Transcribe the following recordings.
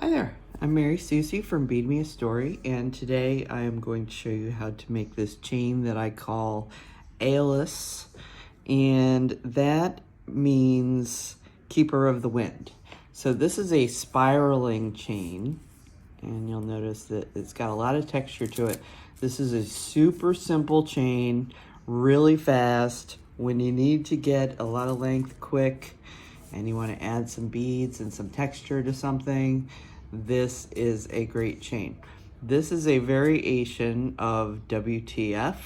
Hi there, I'm Mary Susie from Bead Me a Story, and today I am going to show you how to make this chain that I call Aeolus, and that means keeper of the wind. So this is a spiraling chain, and you'll notice that it's got a lot of texture to it. This is a super simple chain, really fast. When you need to get a lot of length quick, and you want to add some beads and some texture to something, this is a great chain. This is a variation of WTF,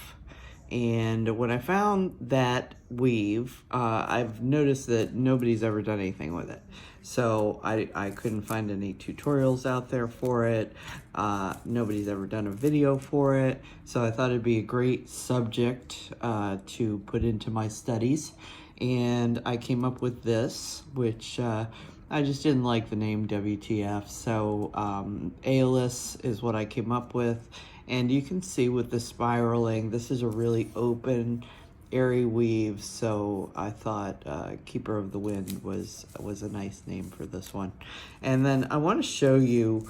and when I found that weave, I've noticed that nobody's ever done anything with it. So I couldn't find any tutorials out there for it. Nobody's ever done a video for it. So I thought it'd be a great subject to put into my studies. And I came up with this, which I just didn't like the name WTF, so Aeolus is what I came up with. And you can see with the spiraling, this is a really open, airy weave, so I thought Keeper of the Wind was a nice name for this one. And then I want to show you,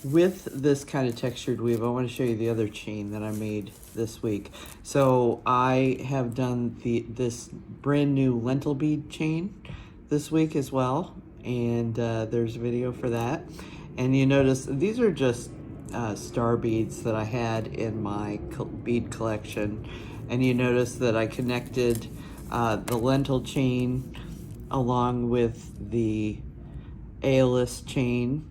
with this kind of textured weave, I want to show you the other chain that I made this week. So I have done this brand new lentil bead chain this week as well, and there's a video for that. And you notice these are just star beads that I had in my bead collection, and you notice that I connected the lentil chain along with the Aeolus chain,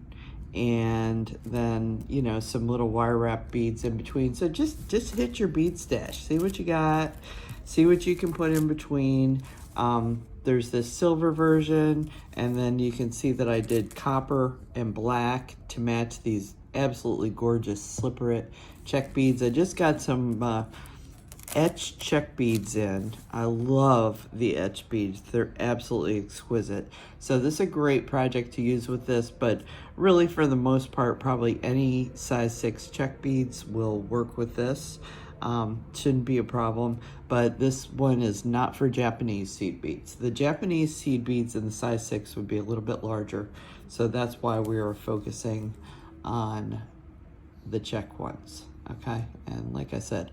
and then, you know, some little wire wrap beads in between. So just hit your bead stash, see what you got, see what you can put in between. There's this silver version, and then you can see that I did copper and black to match these absolutely gorgeous slipper Czech beads. I just got some etched Czech beads in. I love the etched beads. They're absolutely exquisite. So this is a great project to use with this, but really for the most part, probably any size 6 Czech beads will work with this. Shouldn't be a problem, but this one is not for Japanese seed beads. The Japanese seed beads in the size 6 would be a little bit larger, so that's why we are focusing on the Czech ones, okay? And like I said,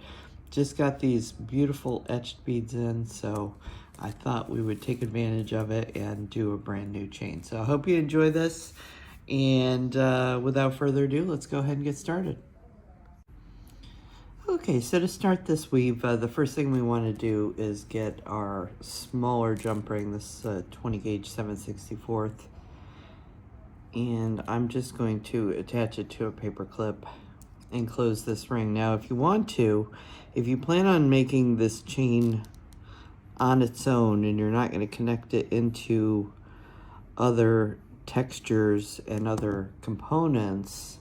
just got these beautiful etched beads in, so I thought we would take advantage of it and do a brand new chain. So I hope you enjoy this, and without further ado, let's go ahead and get started. Okay, so to start this weave, the first thing we want to do is get our smaller jump ring, this 20 gauge 7/64, and I'm just going to attach it to a paper clip and close this ring. Now, if you want to, if you plan on making this chain on its own and you're not going to connect it into other textures and other components,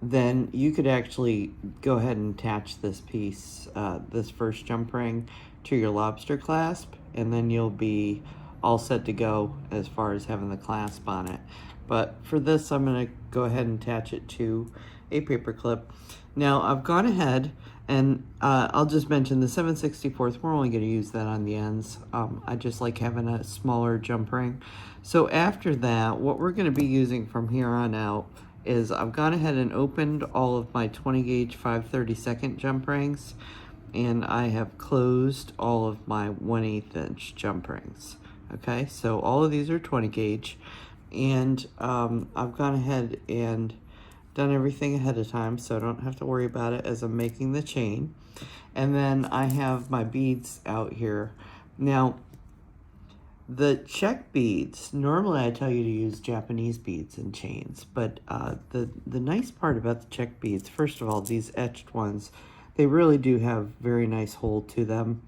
then you could actually go ahead and attach this piece, this first jump ring, to your Lobster Clasp, and then you'll be all set to go as far as having the clasp on it. But for this, I'm going to go ahead and attach it to a paper clip. Now, I've gone ahead and I'll just mention the 7/64, we're only going to use that on the ends. I just like having a smaller jump ring. So after that, what we're going to be using from here on out is I've gone ahead and opened all of my 20 gauge 5/32 jump rings, and I have closed all of my 1/8 inch jump rings. Okay, so all of these are 20 gauge, and I've gone ahead and done everything ahead of time, so I don't have to worry about it as I'm making the chain. And then I have my beads out here. Now, the Czech beads, normally I tell you to use Japanese beads in chains, but the nice part about the Czech beads, first of all, these etched ones, they really do have very nice hold to them.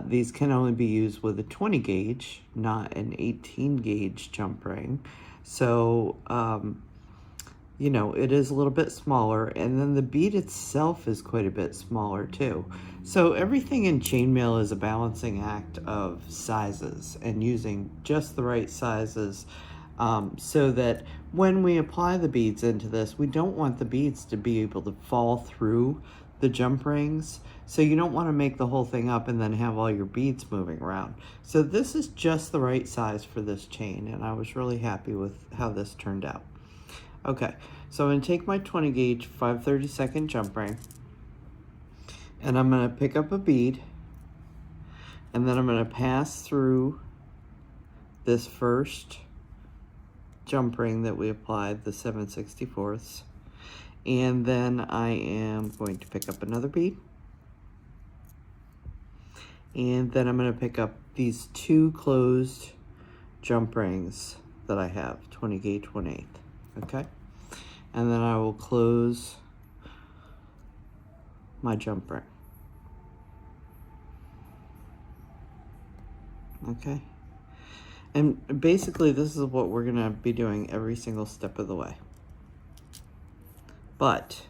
These can only be used with a 20 gauge, not an 18 gauge jump ring. So, you know, it is a little bit smaller, and then the bead itself is quite a bit smaller too. So everything in chainmail is a balancing act of sizes and using just the right sizes, so that when we apply the beads into this, we don't want the beads to be able to fall through the jump rings. So you don't want to make the whole thing up and then have all your beads moving around. So this is just the right size for this chain, and I was really happy with how this turned out. Okay, so I'm going to take my 20 gauge 5/32 jump ring, and I'm going to pick up a bead, and then I'm going to pass through this first jump ring that we applied, the 7/64, and then I am going to pick up another bead, and then I'm going to pick up these two closed jump rings that I have, 20 gauge 1/8, okay? And then I will close my jump ring, okay? And basically this is what we're gonna be doing every single step of the way. But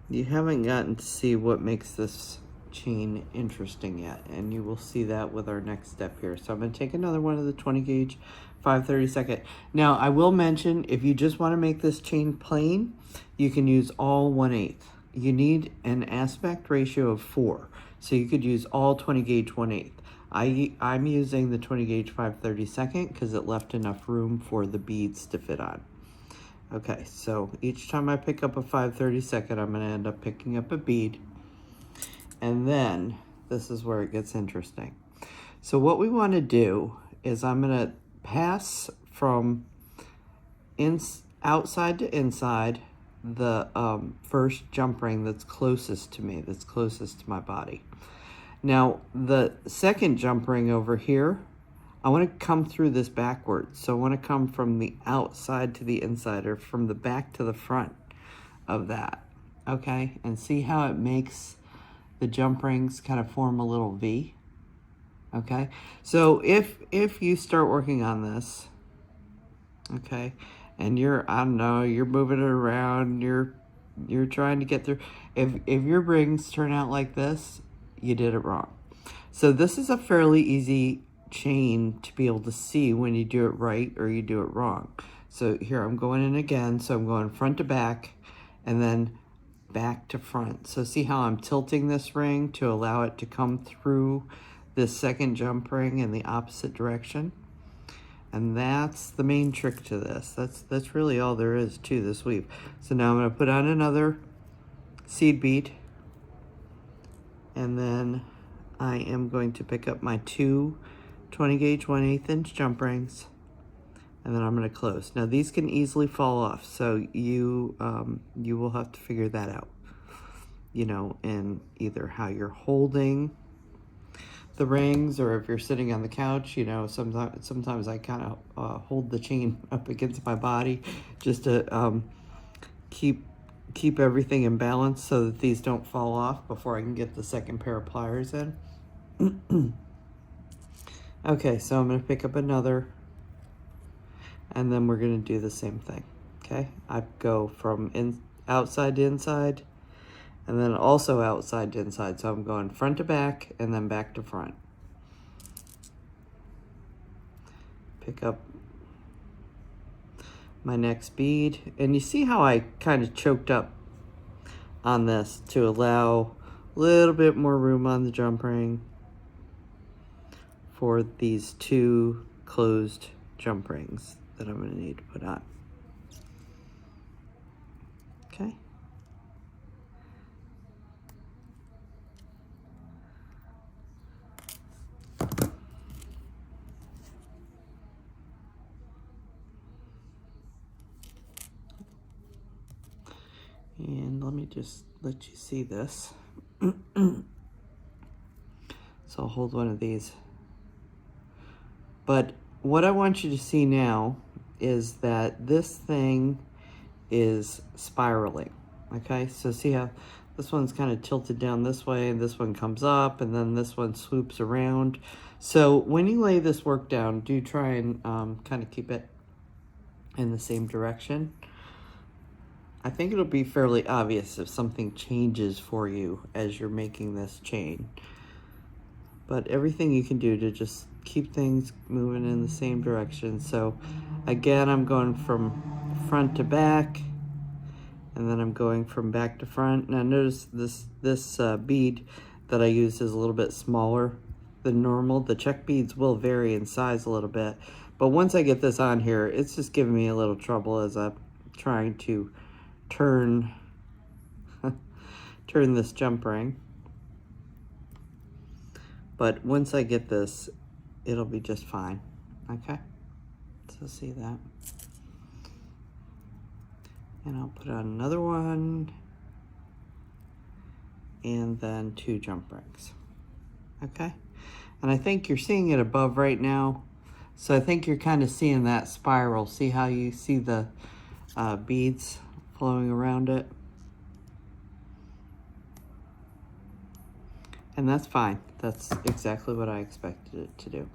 you haven't gotten to see what makes this chain interesting yet, and you will see that with our next step here. So I'm going to take another one of the 20 gauge 5/32. Now I will mention, if you just want to make this chain plain, you can use all 1/8. You need an aspect ratio of 4, so you could use all 20 gauge 1/8. I'm using the 20 gauge 5/32 because it left enough room for the beads to fit on. Okay, so each time I pick up a 5/32, I'm going to end up picking up a bead. And then this is where it gets interesting. So what we want to do is I'm going to pass from outside to inside the first jump ring that's closest to me, that's closest to my body. Now the second jump ring over here, I want to come through this backwards. So I want to come from the outside to the inside, or from the back to the front of that. Okay, and see how it makes the jump rings kind of form a little V. Okay, so if you start working on this, okay, and I don't know, you're moving it around, you're trying to get through, if your rings turn out like this, you did it wrong. So this is a fairly easy chain to be able to see when you do it right or you do it wrong. So here I'm going in again, so I'm going front to back and then back to front. So see how I'm tilting this ring to allow it to come through this second jump ring in the opposite direction. And that's the main trick to this. That's really all there is to this weave. So now I'm going to put on another seed bead, and then I am going to pick up my two 20 gauge 1/8 inch jump rings, and then I'm going to close. Now these can easily fall off, so you will have to figure that out, you know, in either how you're holding the rings, or if you're sitting on the couch, you know, sometimes I kind of hold the chain up against my body just to keep everything in balance so that these don't fall off before I can get the second pair of pliers in. Okay, so I'm going to pick up another, and then we're going to do the same thing. Okay, I go from outside to inside, and then also outside to inside. So I'm going front to back and then back to front. Pick up my next bead, and you see how I kind of choked up on this to allow a little bit more room on the jump ring for these two closed jump rings that I'm going to need to put on. Okay. And let me just let you see this. So I'll hold one of these. But what I want you to see now is that this thing is spiraling. Okay, so see how this one's kind of tilted down this way, and this one comes up, and then this one swoops around. So when you lay this work down, do try and kind of keep it in the same direction. I think it'll be fairly obvious if something changes for you as you're making this chain. But everything you can do to just keep things moving in the same direction. So again, I'm going from front to back, and and then I'm going from back to front. Now notice this bead that I use is a little bit smaller than normal. The Czech beads will vary in size a little bit, but once I get this on here, it's just giving me a little trouble as I'm trying to turn turn this jump ring. But once I get this, it'll be just fine. Okay, so see that. And I'll put on another one, and then 2 jump rings. Okay, and I think you're seeing it above right now, so I think you're kind of seeing that spiral. See how you see the beads flowing around it? And that's fine. That's exactly what I expected it to do.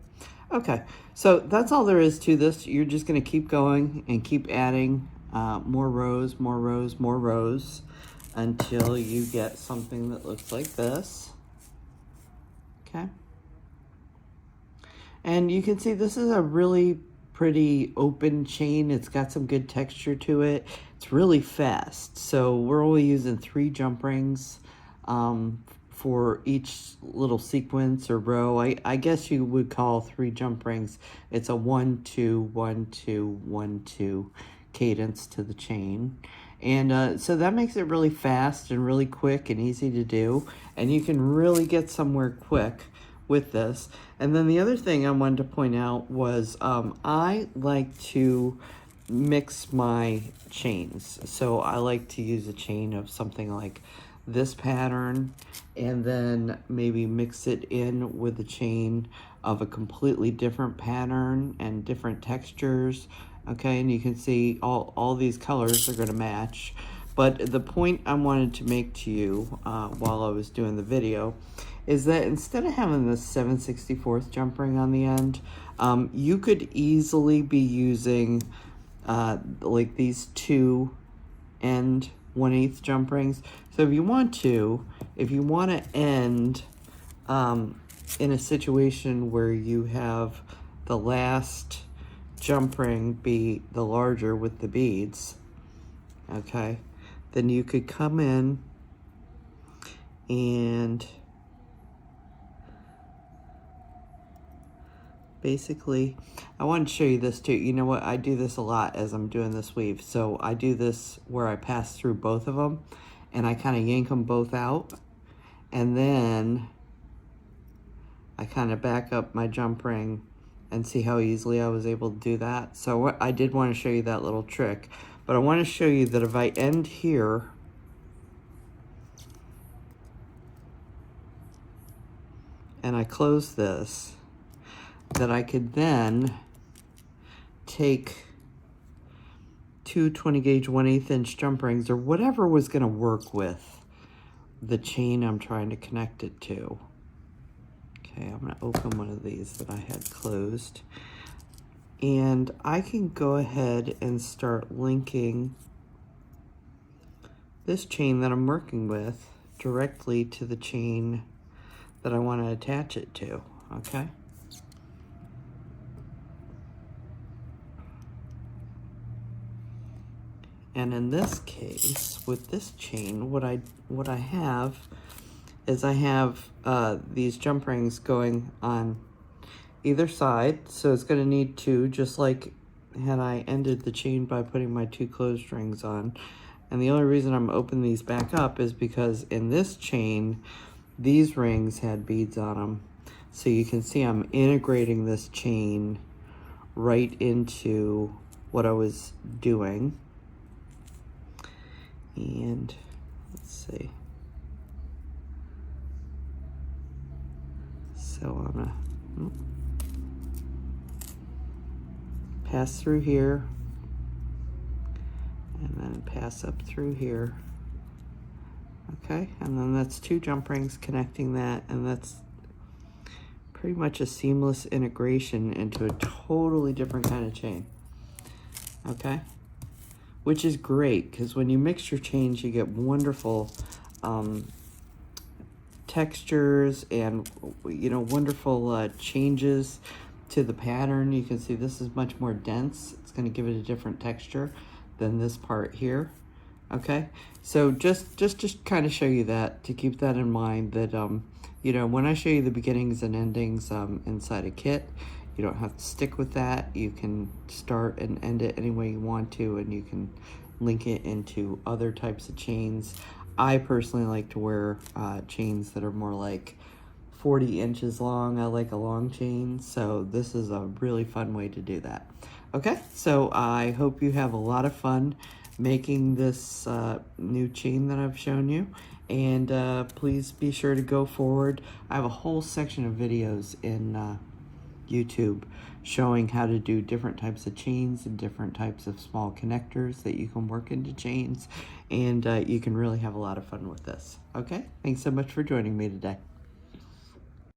Okay, so that's all there is to this. You're just gonna keep going and keep adding more rows, more rows, more rows until you get something that looks like this. Okay. And you can see this is a really pretty open chain. It's got some good texture to it. It's really fast. So we're only using 3 jump rings for each little sequence or row. I guess you would call 3 jump rings. It's a 1, 2, 1, 2, 1, 2 cadence to the chain. And so that makes it really fast and really quick and easy to do. And you can really get somewhere quick with this. And then the other thing I wanted to point out was I like to mix my chains. So I like to use a chain of something like this pattern, and then maybe mix it in with a chain of a completely different pattern and different textures. Okay, and you can see all these colors are going to match. But the point I wanted to make to you while I was doing the video is that instead of having this 7/64 jump ring on the end, you could easily be using like these 2 end 1/8 jump rings. So if you want to end in a situation where you have the last jump ring be the larger with the beads, okay, then you could come in and basically, I want to show you this too. You know what? I do this a lot as I'm doing this weave. So I do this where I pass through both of them and I kind of yank them both out. And then I kind of back up my jump ring and see how easily I was able to do that. So I did want to show you that little trick. But I want to show you that if I end here, and I close this, that I could then take 2 20-gauge 1/8 inch jump rings or whatever was going to work with the chain I'm trying to connect it to. Okay, I'm going to open one of these that I had closed. And I can go ahead and start linking this chain that I'm working with directly to the chain that I want to attach it to, okay? And in this case, with this chain, what I have is I have these jump rings going on either side. So it's going to need 2, just like had I ended the chain by putting my 2 closed rings on. And the only reason I'm opening these back up is because in this chain, these rings had beads on them. So you can see I'm integrating this chain right into what I was doing. And let's see. So I'm gonna pass through here and then pass up through here. Okay, and then that's 2 jump rings connecting that, and that's pretty much a seamless integration into a totally different kind of chain. Okay, which is great because when you mix your chains, you get wonderful textures and wonderful changes to the pattern. You can see this is much more dense. It's going to give it a different texture than this part here. Okay, so just to kind of show you that, to keep that in mind, that you know, when I show you the beginnings and endings inside a kit, you don't have to stick with that. You can start and end it any way you want to, and you can link it into other types of chains. I personally like to wear chains that are more like 40 inches long. I like a long chain, so this is a really fun way to do that. Okay, so I hope you have a lot of fun making this new chain that I've shown you, and please be sure to go forward. I have a whole section of videos in YouTube showing how to do different types of chains and different types of small connectors that you can work into chains, and you can really have a lot of fun with this. Okay, thanks so much for joining me today.